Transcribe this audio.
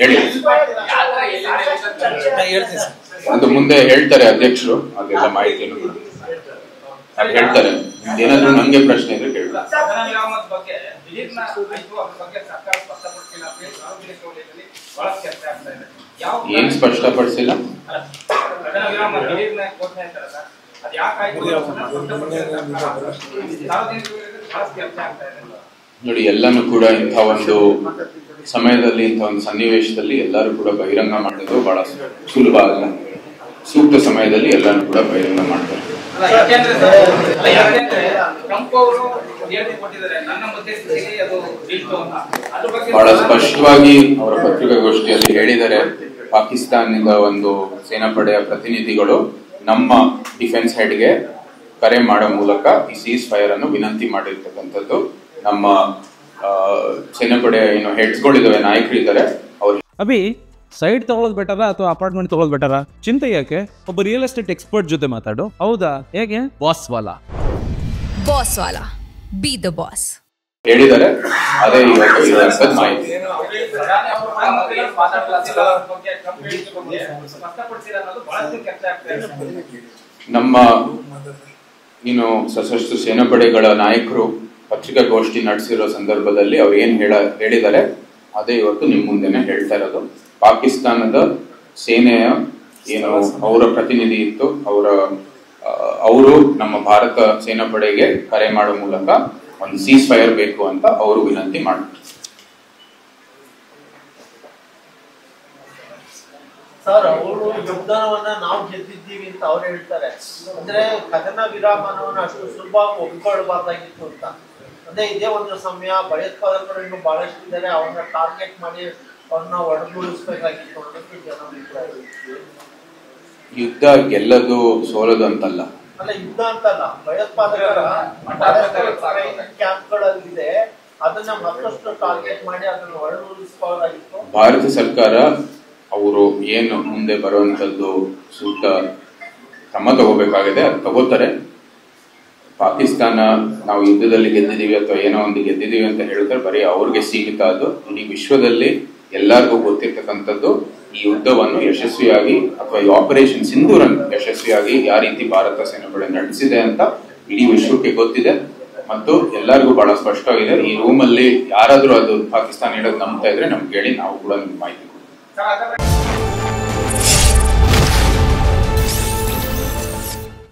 ಹೇಳಿ. ಅದು ಮುಂದೆ ಹೇಳ್ತಾರೆ ಅಧ್ಯಕ್ಷರು, ಅದೆಲ್ಲ ಮಾಹಿತಿಯನ್ನು ಕೂಡ ಅದು ಹೇಳ್ತಾರೆ. ಏನಾದ್ರು ನಂಗೆ ಪ್ರಶ್ನೆ ಇದ್ರೆ ಕೇಳಿ. ಏನ್ ಸ್ಪಷ್ಟಪಡಿಸಿಲ್ಲ ನೋಡಿ. ಎಲ್ಲಾನು ಕೂಡ ಇಂಥ ಒಂದು ಸಮಯದಲ್ಲಿ, ಇಂಥ ಒಂದು ಸನ್ನಿವೇಶದಲ್ಲಿ ಎಲ್ಲರೂ ಕೂಡ ಬಹಿರಂಗ ಮಾಡೋದು ಬಹಳ ಸುಲಭ ಅಲ್ಲ. ಸೂಕ್ತ ಸಮಯದಲ್ಲಿ ಎಲ್ಲಾನು ಕೂಡ ಬಹಿರಂಗ ಮಾಡ್ತಾರೆ. ಬಹಳ ಸ್ಪಷ್ಟವಾಗಿ ಅವರ ಪತ್ರಿಕಾಗೋಷ್ಠಿಯಲ್ಲಿ ಹೇಳಿದ್ದಾರೆ. ಪಾಕಿಸ್ತಾನದಿಂದ ಒಂದು ಸೇನಾಪಡೆಯ ಪ್ರತಿನಿಧಿಗಳು ನಮ್ಮ ಡಿಫೆನ್ಸ್ ಹೆಡ್ಗೆ ಕರೆ ಮಾಡೋ ಮೂಲಕ ಈ ಸೀಸ್ ಫೈರ್ ಅನ್ನು ವಿನಂತಿ ಮಾಡಿರ್ತಕ್ಕಂಥದ್ದು. ನಮ್ಮ ಸೇನಾಪಡೆಯ ಏನು ಹೆಡ್ಸ್ಗಳಿದಾವೆ, ನಾಯಕರಿದ್ದಾರೆ, ಅವ್ರು ಅಭಿ ಸೈಡ್ ತಗೊಳ್ಳೋದು ಬೆಟರಾ ಅಥವಾ ಅಪಾರ್ಟ್ಮೆಂಟ್ ತಗೊಳ್ಳೋದು ಬೆಟರಾ? ಚಿಂತೆ ಯಾಕೆ? ಒಬ್ಬ ರಿಯಲ್ ಎಸ್ಟೇಟ್ ಎಕ್ಸ್ಪರ್ಟ್ ಜೊತೆ ಮಾತಾಡು. ಹೌದಾ? ಹೇಗೆ? Boss Vala B the boss ಹೇಳಿದ್ದಾರೆ. ಅದೇ ಇವತ್ತು ಇರುವಂತದ್ದು ಮಾಹಿತಿ. ನಮ್ಮ ಏನು ಸಶಸ್ತ್ರ ಸೇನಾಪಡೆಗಳ ನಾಯಕರು ಪತ್ರಿಕಾಗೋಷ್ಠಿ ನಡೆಸಿರೋ ಸಂದರ್ಭದಲ್ಲಿ ಅವ್ರು ಏನ್ ಹೇಳಿದ್ದಾರೆ ಅದೇ ಇವತ್ತು ನಿಮ್ ಮುಂದೆನೆ ಹೇಳ್ತಾ ಇರೋದು. ಪಾಕಿಸ್ತಾನದ ಸೇನೆಯ ಏನು ಅವರ ಪ್ರತಿನಿಧಿ ಇತ್ತು, ಅವರು ನಮ್ಮ ಭಾರತ ಸೇನಾಪಡೆಗೆ ಕರೆ ಮಾಡೋ ಮೂಲಕ ಒಂದು ಸೀಸ್ ಫೈರ್ ಬೇಕು ಅಂತ ಅವರು ವಿನಂತಿ ಮಾಡ್ತಾರೆ. ಸರ್, ಅವರು ಯುದ್ಧವನ್ನ ನಾವು ಗೆದ್ದಿದ್ದೀವಿ ಅಂತ ಅವ್ರು ಹೇಳ್ತಾರೆ. ಅಂದ್ರೆ ಕದನ ವಿರಾಮವನ್ನು ಅಷ್ಟು ಸುಲಭವಾಗಿ ಒಪ್ಕೊಳ್ಬಾರ್ದಾಗಿತ್ತು ಅಂತ. ಅಂದ್ರೆ ಇದೇ ಒಂದು ಸಮಯ ಭಯೋತ್ಪಾದಕರು ಇನ್ನು ಬಹಳಷ್ಟು ಇದ್ದಾರೆ, ಅವ್ರನ್ನ ಟಾರ್ಗೆಟ್ ಮಾಡಿ ಅವ್ರನ್ನ ಒಡಗೂಡಿಸ್ಬೇಕಾಗಿತ್ತು ಅನ್ನೋದಕ್ಕೆ ಜನ ಅಭಿಪ್ರಾಯ. ಯುದ್ಧ ಗೆಲ್ಲದು ಸೋಲದು ಅಂತಲ್ಲ. ಅಲ್ಲ, ಯುದ್ಧ ಅಂತಲ್ಲ, ಭಯೋತ್ಪಾದಕರ ಕ್ಯಾಂಪ್ಗಳಲ್ಲಿದೆ, ಅದನ್ನ ಮತ್ತಷ್ಟು ಟಾರ್ಗೆಟ್ ಮಾಡಿ ಅದನ್ನ ಒಳಗೂಡಿಸ್ಕೊಳ್ಳೋದಾಗಿತ್ತು. ಭಾರತ ಸರ್ಕಾರ ಅವರು ಏನು ಮುಂದೆ ಬರುವಂತದ್ದು ಸೂಕ್ತ ಕ್ರಮ ತಗೋಬೇಕಾಗಿದೆ, ಅದು ತಗೋತಾರೆ. ಪಾಕಿಸ್ತಾನ ನಾವು ಯುದ್ಧದಲ್ಲಿ ಗೆದ್ದಿದೀವಿ ಅಥವಾ ಏನೋ ಒಂದು ಗೆದ್ದಿದೀವಿ ಅಂತ ಹೇಳ್ತಾರೆ, ಬರೀ ಅವ್ರಿಗೆ ಸೀಮಿತ. ಅದು ಇಡೀ ವಿಶ್ವದಲ್ಲಿ ಎಲ್ಲರಿಗೂ ಗೊತ್ತಿರ್ತಕ್ಕಂಥದ್ದು. ಈ ಯುದ್ಧವನ್ನು ಯಶಸ್ವಿಯಾಗಿ ಅಥವಾ ಈ ಆಪರೇಷನ್ ಸಿಂಧೂರನ್ನು ಯಶಸ್ವಿಯಾಗಿ ಯಾವ ರೀತಿ ಭಾರತ ಸೇನಾಪಡೆ ನಡೆಸಿದೆ ಅಂತ ಇಡೀ ವಿಶ್ವಕ್ಕೆ ಗೊತ್ತಿದೆ ಮತ್ತು ಎಲ್ಲರಿಗೂ ಬಹಳ ಸ್ಪಷ್ಟವಾಗಿದೆ. ಈ ರೂಮಲ್ಲಿ ಯಾರಾದ್ರೂ ಅದು ಪಾಕಿಸ್ತಾನ ಹೇಳೋದು ನಂಬ್ತಾ ಇದ್ರೆ ನಮ್ಗೆ ಹೇಳಿ, ನಾವು ಕೂಡ ನಿಮ್ಗೆ ಮಾಹಿತಿ ಕೊಡ್ತೀವಿ.